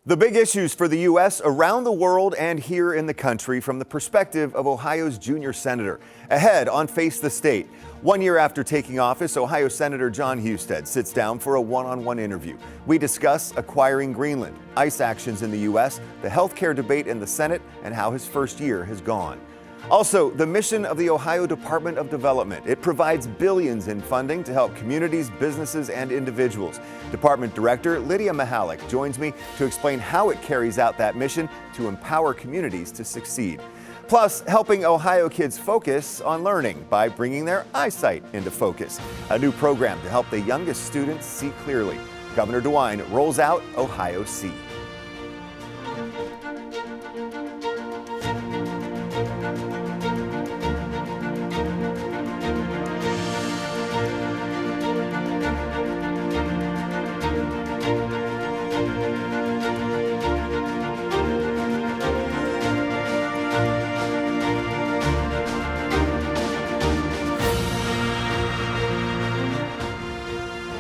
The big issues for the U.S., around the world, and here in the country from the perspective of Ohio's junior senator. Ahead on Face the State. 1 year after taking office, Ohio Senator Jon Husted sits down for a one-on-one interview. We discuss acquiring Greenland, ICE actions in the U.S., the healthcare debate in the Senate, and how his first year has gone. Also, the mission of the Ohio Department of Development. It provides billions in funding to help communities, businesses, and individuals. Department Director Lydia Mihalik joins me to explain how it carries out that mission to empower communities to succeed. Plus, helping Ohio kids focus on learning by bringing their eyesight into focus. A new program to help the youngest students see clearly. Governor DeWine rolls out Ohio See.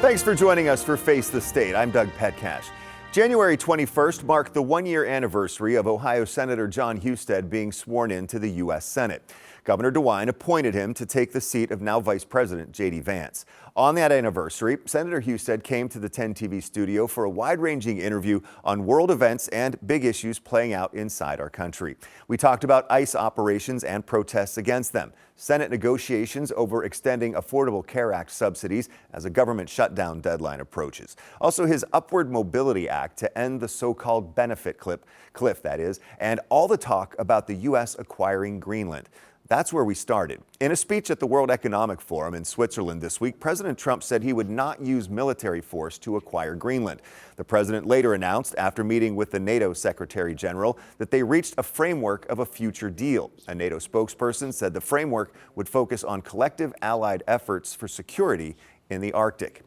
Thanks for joining us for Face the State. I'm Doug Petcash. January 21st marked the one-year anniversary of Ohio Senator Jon Husted being sworn into the U.S. Senate. Governor DeWine appointed him to take the seat of now Vice President J.D. Vance. On that anniversary, Senator Husted came to the 10 TV studio for a wide-ranging interview on world events and big issues playing out inside our country. We talked about ICE operations and protests against them, Senate negotiations over extending Affordable Care Act subsidies as a government shutdown deadline approaches. Also, his Upward Mobility Act to end the so-called benefit cliff, that is, and all the talk about the U.S. acquiring Greenland. That's where we started. In a speech at the World Economic Forum in Switzerland this week, President Trump said he would not use military force to acquire Greenland. The president later announced, after meeting with the NATO Secretary General, that they reached a framework of a future deal. A NATO spokesperson said the framework would focus on collective allied efforts for security in the Arctic.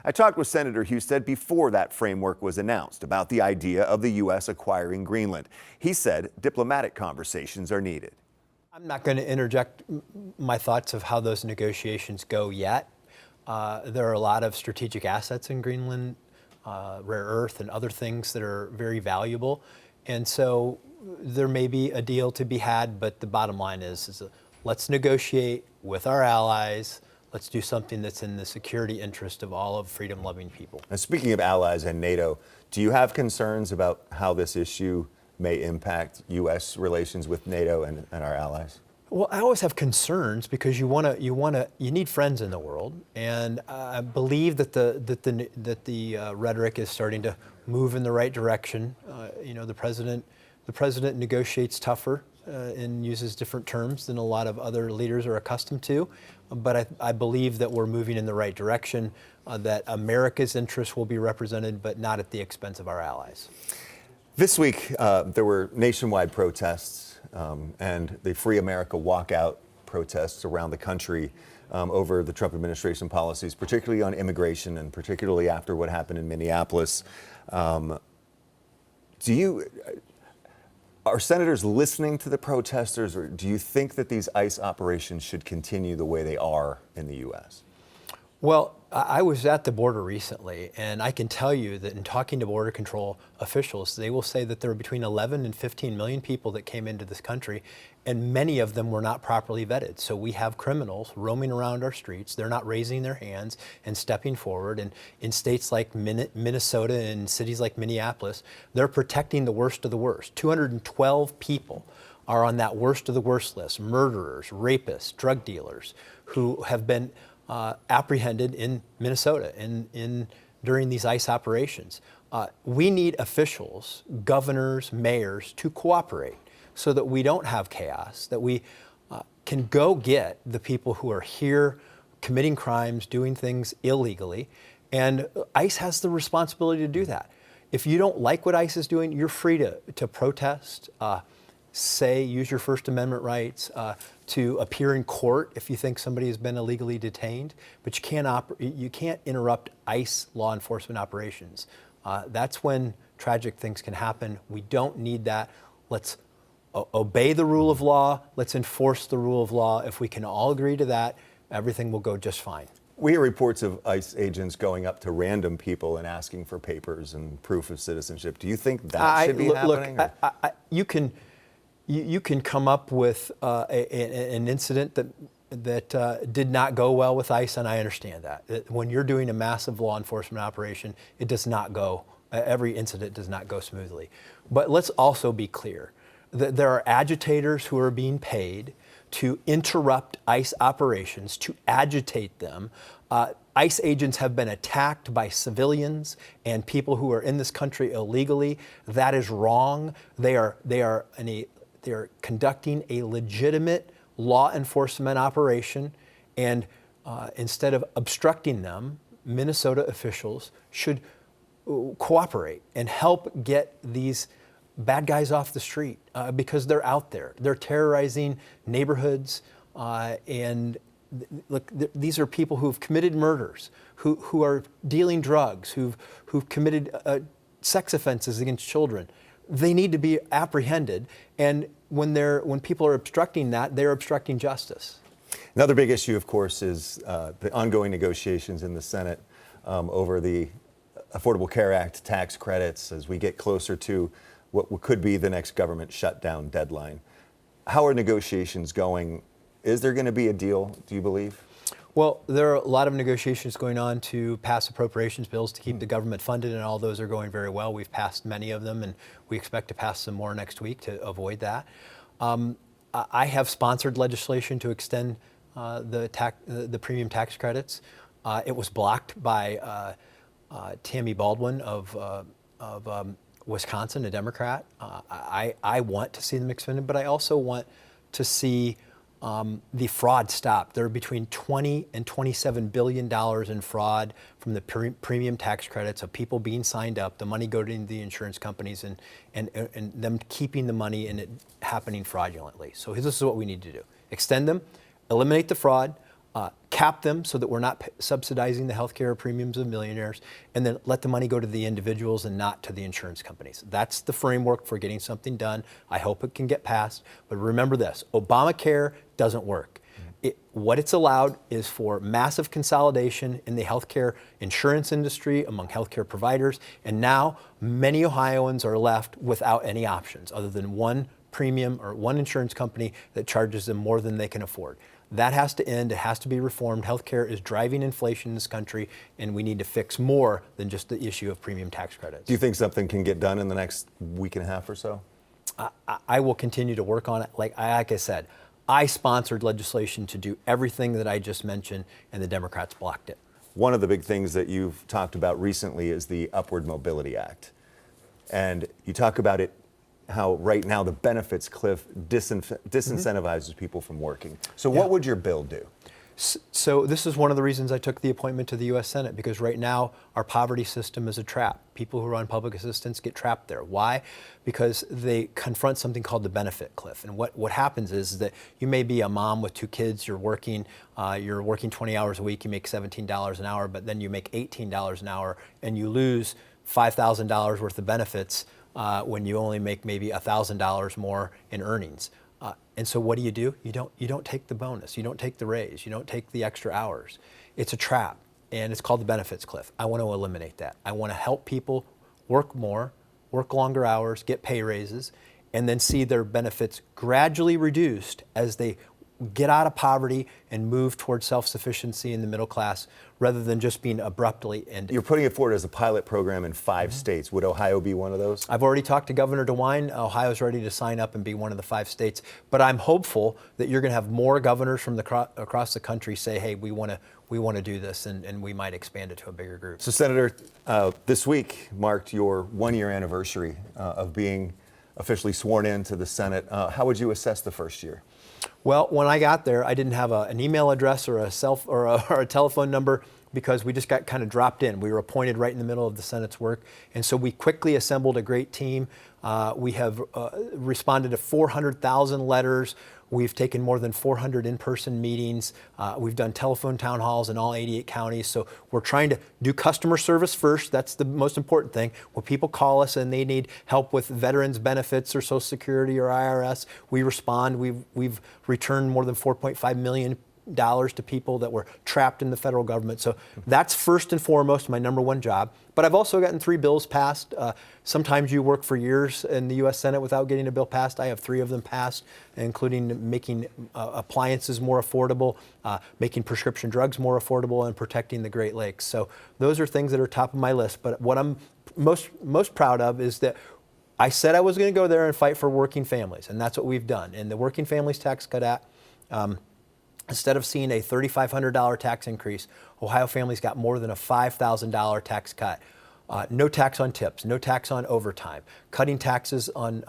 I talked with Senator Husted before that framework was announced about the idea of the U.S. acquiring Greenland. He said diplomatic conversations are needed. I'm not going to interject my thoughts of how those negotiations go yet. There are a lot of strategic assets in Greenland, rare earth and other things that are very valuable. And so there may be a deal to be had, but the bottom line is let's negotiate with our allies. Let's do something that's in the security interest of all of freedom-loving people. And speaking of allies and NATO, do you have concerns about how this issue may impact U.S. relations with NATO and our allies? Well, I always have concerns because you need friends in the world, and I believe that the rhetoric is starting to move in the right direction. The president negotiates tougher and uses different terms than a lot of other leaders are accustomed to, but I believe that we're moving in the right direction. That America's interests will be represented, but not at the expense of our allies. This week, there were nationwide protests and the Free America Walkout protests around the country over the Trump administration policies, particularly on immigration and particularly after what happened in Minneapolis. Are senators listening to the protesters, or do you think that these ICE operations should continue the way they are in the U.S.? Well, I was at the border recently, and I can tell you that in talking to Border Control officials, they will say that there were between 11 and 15 million people that came into this country, and many of them were not properly vetted. So we have criminals roaming around our streets. They're not raising their hands and stepping forward. And in states like Minnesota and cities like Minneapolis, they're protecting the worst of the worst. 212 people are on that worst of the worst list: murderers, rapists, drug dealers, who have been apprehended in Minnesota during these ICE operations. We need officials, governors, mayors, to cooperate so that we don't have chaos, that we can go get the people who are here committing crimes, doing things illegally, and ICE has the responsibility to do that. If you don't like what ICE is doing, you're free to protest, use your First Amendment rights, to appear in court if you think somebody has been illegally detained, but you can't interrupt ICE law enforcement operations. That's when tragic things can happen. We don't need that. Let's obey the rule of law. Let's enforce the rule of law. If we can all agree to that, everything will go just fine. We hear reports of ICE agents going up to random people and asking for papers and proof of citizenship. Do you think that should be happening? Look, you can come up with an incident that did not go well with ICE, and I understand that. When you're doing a massive law enforcement operation, it does not go. Every incident does not go smoothly. But let's also be clear that there are agitators who are being paid to interrupt ICE operations, to agitate them. ICE agents have been attacked by civilians and people who are in this country illegally. That is wrong. They are conducting a legitimate law enforcement operation, and instead of obstructing them, Minnesota officials should cooperate and help get these bad guys off the street because they're out there. They're terrorizing neighborhoods, and look, these are people who've committed murders, who are dealing drugs, who've committed sex offenses against children. They need to be apprehended, and when people are obstructing that, they're obstructing justice. Another big issue, of course, is the ongoing negotiations in the Senate over the Affordable Care Act tax credits as we get closer to what could be the next government shutdown deadline. How are negotiations going? Is there going to be a deal, do you believe? Well, there are a lot of negotiations going on to pass appropriations bills to keep the government funded, and all those are going very well. We've passed many of them, and we expect to pass some more next week to avoid that. I have sponsored legislation to extend the premium tax credits. It was blocked by Tammy Baldwin of Wisconsin, a Democrat. I want to see them extended, but I also want to see the fraud stopped. There are between $20 and $27 billion in fraud from the premium tax credits of people being signed up, the money going to the insurance companies, and them keeping the money and it happening fraudulently. So this is what we need to do. Extend them, eliminate the fraud, cap them so that we're not subsidizing the healthcare premiums of millionaires, and then let the money go to the individuals and not to the insurance companies. That's the framework for getting something done. I hope it can get passed. But remember this, Obamacare doesn't work. What it's allowed is for massive consolidation in the healthcare insurance industry among healthcare providers, and now many Ohioans are left without any options other than one premium or one insurance company that charges them more than they can afford. That has to end. It has to be reformed. Healthcare is driving inflation in this country, and we need to fix more than just the issue of premium tax credits. Do you think something can get done in the next week and a half or so? I will continue to work on it. Like I said, I sponsored legislation to do everything that I just mentioned, and the Democrats blocked it. One of the big things that you've talked about recently is the Upward Mobility Act. And you talk about it, how right now the benefits cliff disincentivizes people from working. So what would your bill do? So this is one of the reasons I took the appointment to the U.S. Senate, because right now our poverty system is a trap. People who are on public assistance get trapped there. Why? Because they confront something called the benefit cliff. And what happens is that you may be a mom with 2 kids, you're working 20 hours a week, you make $17 an hour, but then you make $18 an hour, and you lose $5,000 worth of benefits when you only make maybe $1,000 more in earnings. And so what do? You don't take the bonus, you don't take the raise, you don't take the extra hours. It's a trap, and it's called the benefits cliff. I want to eliminate that. I want to help people work more, work longer hours, get pay raises, and then see their benefits gradually reduced as they get out of poverty and move towards self-sufficiency in the middle class, rather than just being abruptly ended. You're putting it forward as a pilot program in 5 states. Would Ohio be one of those? I've already talked to Governor DeWine. Ohio's ready to sign up and be one of the 5 states. But I'm hopeful that you're going to have more governors from across the country say, hey, we want to do this, and we might expand it to a bigger group. So, Senator, this week marked your 1-year anniversary of being officially sworn into the Senate. How would you assess the first year? Well, when I got there, I didn't have an email address or a telephone number, because we just got kind of dropped in. We were appointed right in the middle of the Senate's work, and so we quickly assembled a great team. We have responded to 400,000 letters. We've taken more than 400 in-person meetings. We've done telephone town halls in all 88 counties. So we're trying to do customer service first. That's the most important thing. When people call us and they need help with veterans benefits or Social Security or IRS, we respond. We've returned more than 4.5 million dollars to people that were trapped in the federal government. So that's first and foremost my number one job. But I've also gotten 3 bills passed. Sometimes you work for years in the U.S. Senate without getting a bill passed. I have 3 of them passed, including making appliances more affordable, making prescription drugs more affordable, and protecting the Great Lakes. So those are things that are top of my list. But what I'm most proud of is that I said I was going to go there and fight for working families, and that's what we've done. And the Working Families Tax Cut Act, instead of seeing a $3,500 tax increase, Ohio families got more than a $5,000 tax cut. No tax on tips, no tax on overtime, cutting taxes on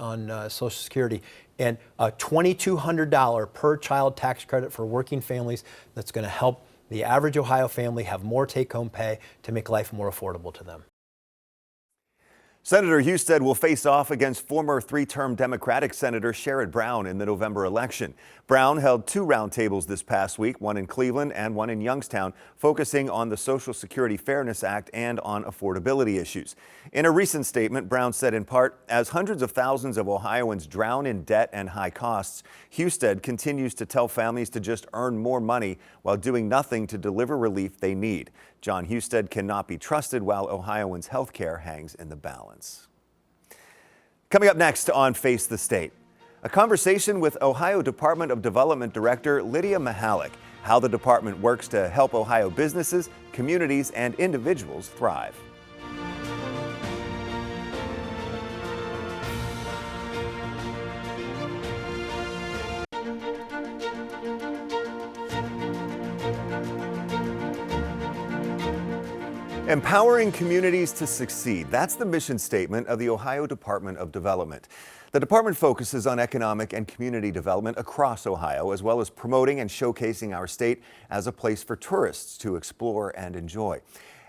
Social Security, and a $2,200 per child tax credit for working families that's going to help the average Ohio family have more take-home pay to make life more affordable to them. Senator Husted will face off against former 3-term Democratic Senator Sherrod Brown in the November election. Brown held 2 roundtables this past week, one in Cleveland and one in Youngstown, focusing on the Social Security Fairness Act and on affordability issues. In a recent statement, Brown said in part, as hundreds of thousands of Ohioans drown in debt and high costs, Husted continues to tell families to just earn more money while doing nothing to deliver relief they need. Jon Husted cannot be trusted while Ohioans' health care hangs in the balance. Coming up next on Face the State, a conversation with Ohio Department of Development Director Lydia Mihalik, how the department works to help Ohio businesses, communities, and individuals thrive. Empowering communities to succeed. That's the mission statement of the Ohio Department of Development. The department focuses on economic and community development across Ohio, as well as promoting and showcasing our state as a place for tourists to explore and enjoy.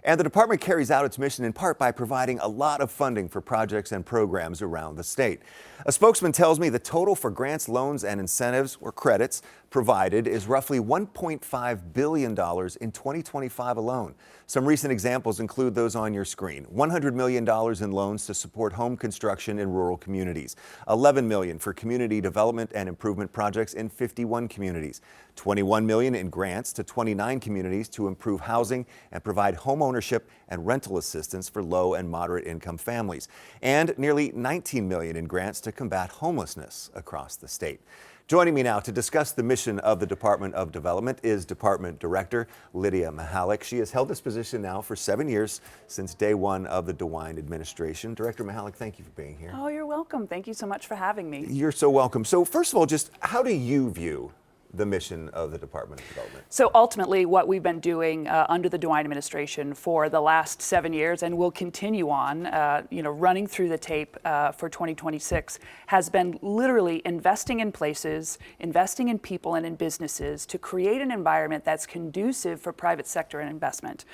And the department carries out its mission in part by providing a lot of funding for projects and programs around the state. A spokesman tells me the total for grants, loans, and incentives or credits provided is roughly $1.5 billion in 2025 alone. Some recent examples include those on your screen. $100 million in loans to support home construction in rural communities. $11 million for community development and improvement projects in 51 communities. $21 million in grants to 29 communities to improve housing and provide home ownership and rental assistance for low and moderate income families. And nearly $19 million in grants to combat homelessness across the state. Joining me now to discuss the mission of the Department of Development is Department Director Lydia Mihalik. She has held this position now for 7 years, since day one of the DeWine administration. Director Mihalik, thank you for being here. Oh, you're welcome. Thank you so much for having me. You're so welcome. So first of all, just how do you view the mission of the Department of Development? So ultimately, what we've been doing under the DeWine administration for the last 7 years, and will continue on, running through the tape for 2026, has been literally investing in places, investing in people and in businesses to create an environment that's conducive for private sector and investment.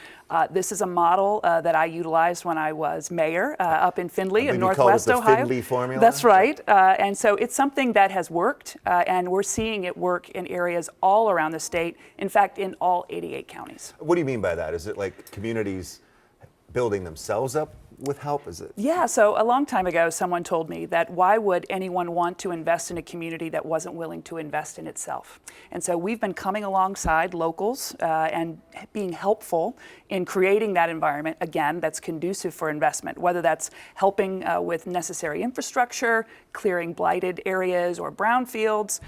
This is a model that I utilized when I was mayor up in Findlay in Northwest Ohio. The Findlay formula? That's right. And so it's something that has worked, and we're seeing it work in areas all around the state, in fact, in all 88 counties. What do you mean by that? Is it like communities building themselves up with help? Is it? Yeah, so a long time ago, someone told me that why would anyone want to invest in a community that wasn't willing to invest in itself? And so we've been coming alongside locals and being helpful in creating that environment, again, that's conducive for investment, whether that's helping with necessary infrastructure, clearing blighted areas or brownfields,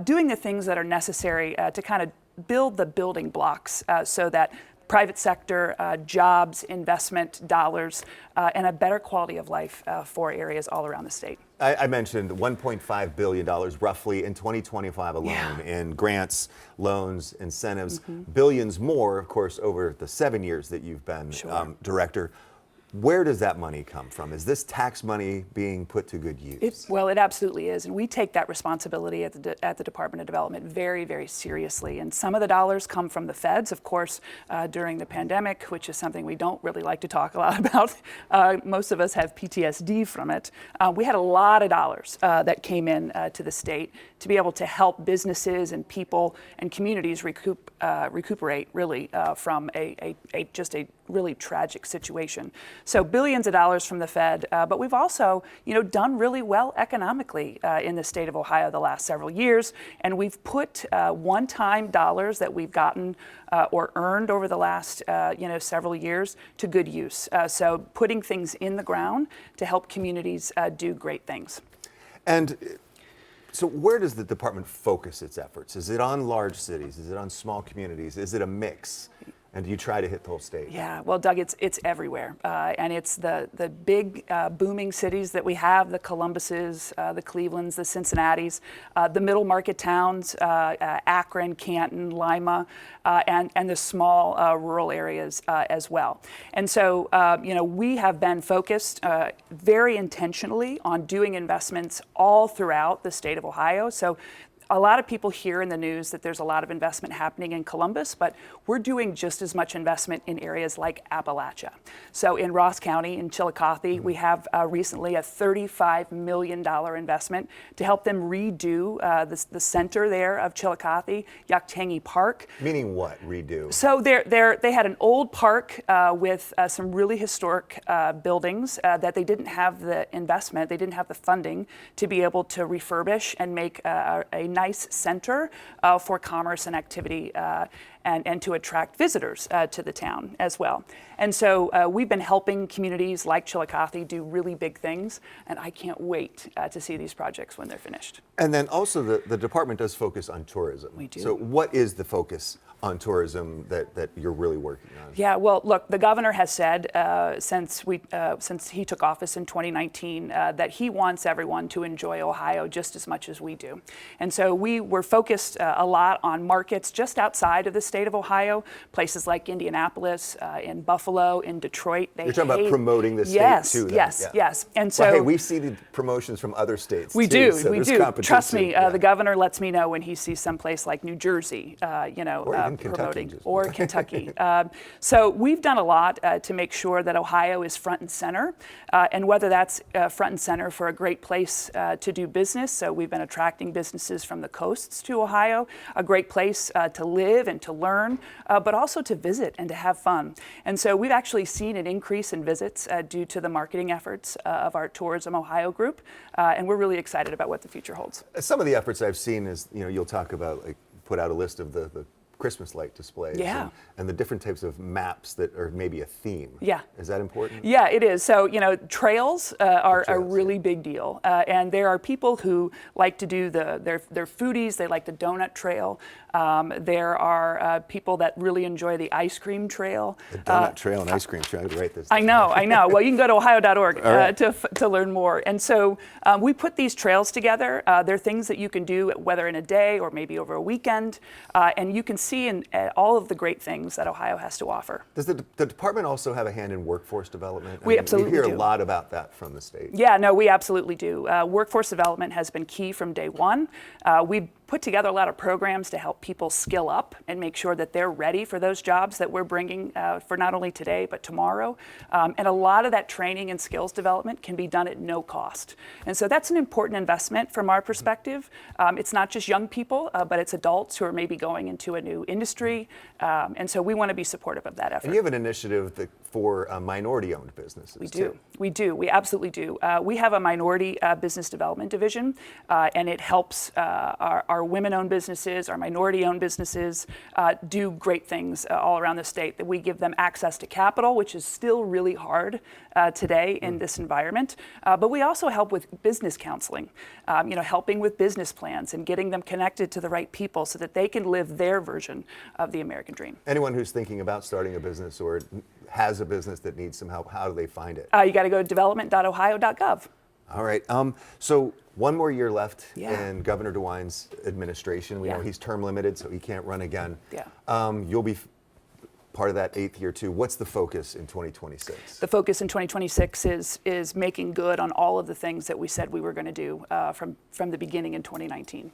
doing the things that are necessary to kind of build the building blocks so that private sector, jobs, investment dollars, and a better quality of life for areas all around the state. I mentioned $1.5 billion roughly in 2025 alone in grants, loans, incentives, billions more, of course, over the 7 years that you've been director. Where does that money come from? Is this tax money being put to good use? Well, it absolutely is. And we take that responsibility at the Department of Development very, very seriously. And some of the dollars come from the feds, of course, during the pandemic, which is something we don't really like to talk a lot about. Most of us have PTSD from it. We had a lot of dollars that came in to the state to be able to help businesses and people and communities recuperate really from just a really tragic situation. So billions of dollars from the Fed, but we've also, done really well economically in the state of Ohio the last several years, and we've put one-time dollars that we've gotten or earned over the last, several years to good use. So putting things in the ground to help communities do great things. And so where does the department focus its efforts? Is it on large cities? Is it on small communities? Is it a mix? And do you try to hit the whole state? Yeah, well, Doug, it's everywhere. And it's the big booming cities that we have, the Columbuses, the Clevelands, the Cincinnatis, the middle market towns, Akron, Canton, Lima, and the small rural areas as well. And so, we have been focused very intentionally on doing investments all throughout the state of Ohio. So a lot of people hear in the news that there's a lot of investment happening in Columbus, but we're doing just as much investment in areas like Appalachia. So in Ross County, in Chillicothe, we have recently a $35 million investment to help them redo the center there of Chillicothe, Yaktangi Park. Meaning what, redo? So they had an old park with some really historic buildings that they didn't have the investment, they didn't have the funding to be able to refurbish and make a nice center for commerce and activity and to attract visitors to the town as well. And so we've been helping communities like Chillicothe do really big things, and I can't wait to see these projects when they're finished. And then also the department does focus on tourism. We do. So what is the focus on tourism that you're really working on? Yeah, well, look, the governor has said since he took office in 2019 that he wants everyone to enjoy Ohio just as much as we do. And so we were focused a lot on markets just outside of the state of Ohio, places like Indianapolis, in Buffalo, in Detroit. You're talking about promoting the state too. Then. Yes. And so, well, hey, we see the promotions from other states. We too, do. so we there's do. competition. Trust me, the governor lets me know when he sees someplace like New Jersey, promoting, or Kentucky. So we've done a lot to make sure that Ohio is front and center, and whether that's front and center for a great place to do business. So we've been attracting businesses from the coasts to Ohio, a great place to live and to learn, but also to visit and to have fun. And so we've actually seen an increase in visits due to the marketing efforts of our Tourism Ohio group, and we're really excited about what the future holds. Some of the efforts I've seen is, you'll talk about, like, put out a list of the Christmas light displays and the different types of maps that are maybe a theme. Yeah. Is that important? Yeah, it is. So, trails are a really big deal. And there are people who like to do they're foodies, they like the donut trail. There are people that really enjoy the ice cream trail. The donut trail and ice cream trail. I have to write this down. I know. Well, you can go to ohio.org to learn more. And so we put these trails together. They're things that you can do whether in a day or maybe over a weekend. And you can see in all of the great things that Ohio has to offer. Does the department also have a hand in workforce development? We absolutely do. We hear a lot about that from the state. Yeah, no, we absolutely do. Workforce development has been key from day one. We've put together a lot of programs to help people skill up and make sure that they're ready for those jobs that we're bringing for not only today but tomorrow. And a lot of that training and skills development can be done at no cost. And so that's an important investment from our perspective. It's not just young people, but it's adults who are maybe going into a new industry. And so we want to be supportive of that effort. And you have an initiative for minority-owned businesses. We do. We absolutely do. We have a minority business development division, and it helps our women-owned businesses, our minority-owned businesses do great things all around the state. That we give them access to capital, which is still really hard today in this environment. But we also help with business counseling, helping with business plans and getting them connected to the right people so that they can live their version of the American dream. Anyone who's thinking about starting a business or has a business that needs some help, how do they find it? You got to go to development.ohio.gov. All right. So one more year left in Governor DeWine's administration. We know he's term limited, so he can't run again. You'll be part of that 8th year too. What's the focus in 2026? The focus in 2026 is making good on all of the things that we said we were going to do from the beginning in 2019.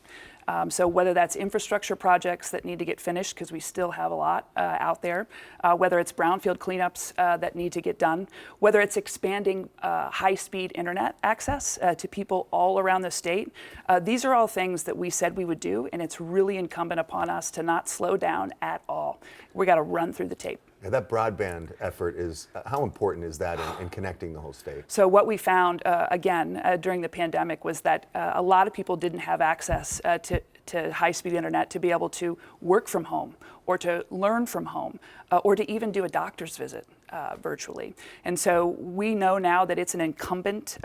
So whether that's infrastructure projects that need to get finished, because we still have a lot out there, whether it's brownfield cleanups that need to get done, whether it's expanding high-speed internet access to people all around the state, these are all things that we said we would do, and it's really incumbent upon us to not slow down at all. We got to run through the tape. Yeah, that broadband effort is, how important is that in connecting the whole state? So what we found, during the pandemic was that a lot of people didn't have access to high-speed internet to be able to work from home or to learn from home or to even do a doctor's visit virtually. And so we know now that it's an important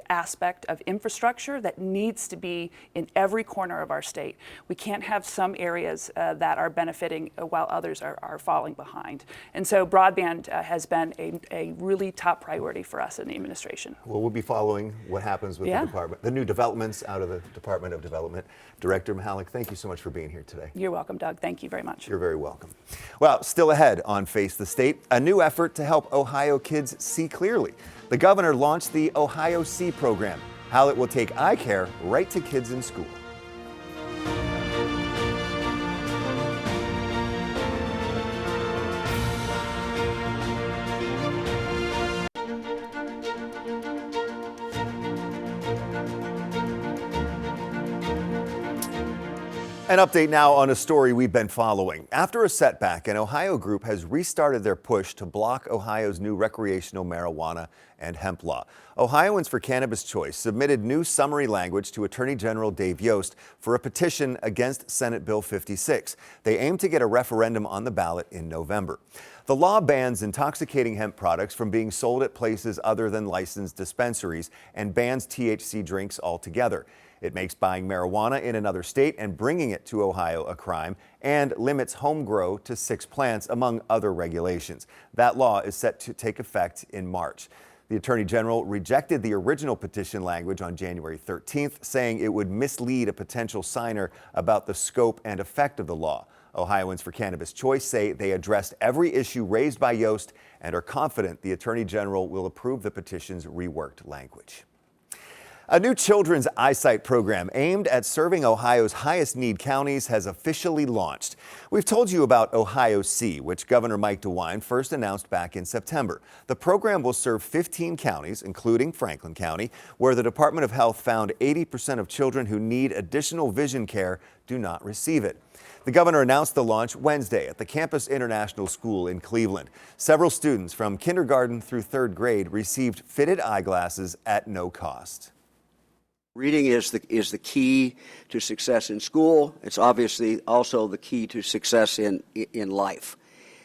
aspect of infrastructure that needs to be in every corner of our state. We can't have some areas that are benefiting while others are falling behind. And so broadband has been a really top priority for us in the administration. Well, we'll be following what happens with the department, the new developments out of the Department of Development. Director Mihalik, thank you so much for being here today. You're welcome, Doug. Thank you very much. You're very welcome. Well, still ahead on Face the State, a new effort to help Ohio kids see clearly. The governor launched the Ohio See program, how it will take eye care right to kids in school. An update now on a story we've been following. After a setback, an Ohio group has restarted their push to block Ohio's new recreational marijuana and hemp law. Ohioans for Cannabis Choice submitted new summary language to Attorney General Dave Yost for a petition against Senate Bill 56. They aim to get a referendum on the ballot in November. The law bans intoxicating hemp products from being sold at places other than licensed dispensaries and bans THC drinks altogether. It makes buying marijuana in another state and bringing it to Ohio a crime and limits home grow to 6 plants, among other regulations. That law is set to take effect in March. The Attorney General rejected the original petition language on January 13th, saying it would mislead a potential signer about the scope and effect of the law. Ohioans for Cannabis Choice say they addressed every issue raised by Yost and are confident the Attorney General will approve the petition's reworked language. A new children's eyesight program aimed at serving Ohio's highest need counties has officially launched. We've told you about Ohio See, which Governor Mike DeWine first announced back in September. The program will serve 15 counties, including Franklin County, where the Department of Health found 80% of children who need additional vision care do not receive it. The governor announced the launch Wednesday at the Campus International School in Cleveland. Several students from kindergarten through 3rd grade received fitted eyeglasses at no cost. Reading is the key to success in school. It's obviously also the key to success in life.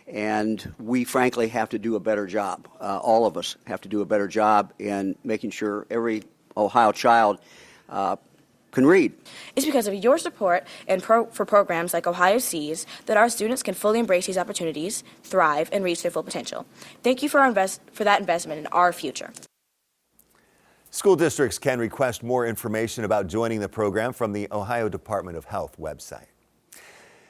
And we frankly have to do a better job. All of us have to do a better job in making sure every Ohio child can read. It's because of your support and for programs like Ohio Sees that our students can fully embrace these opportunities, thrive, and reach their full potential. Thank you for that investment in our future. School districts can request more information about joining the program from the Ohio Department of Health website.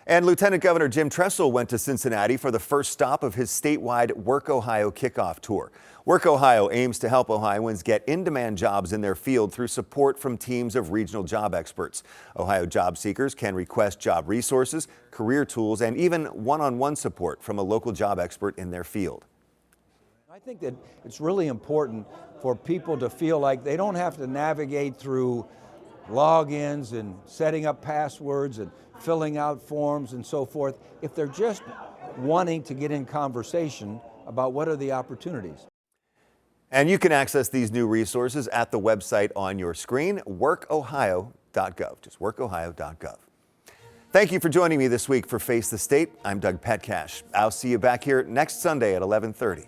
And Lieutenant Governor Jim Tressel went to Cincinnati for the first stop of his statewide Work Ohio kickoff tour. Work Ohio aims to help Ohioans get in-demand jobs in their field through support from teams of regional job experts. Ohio job seekers can request job resources, career tools, and even one-on-one support from a local job expert in their field. I think that it's really important for people to feel like they don't have to navigate through logins and setting up passwords and filling out forms and so forth if they're just wanting to get in conversation about what are the opportunities. And you can access these new resources at the website on your screen, workohio.gov, just workohio.gov. Thank you for joining me this week for Face the State. I'm Doug Petcash. I'll see you back here next Sunday at 11:30.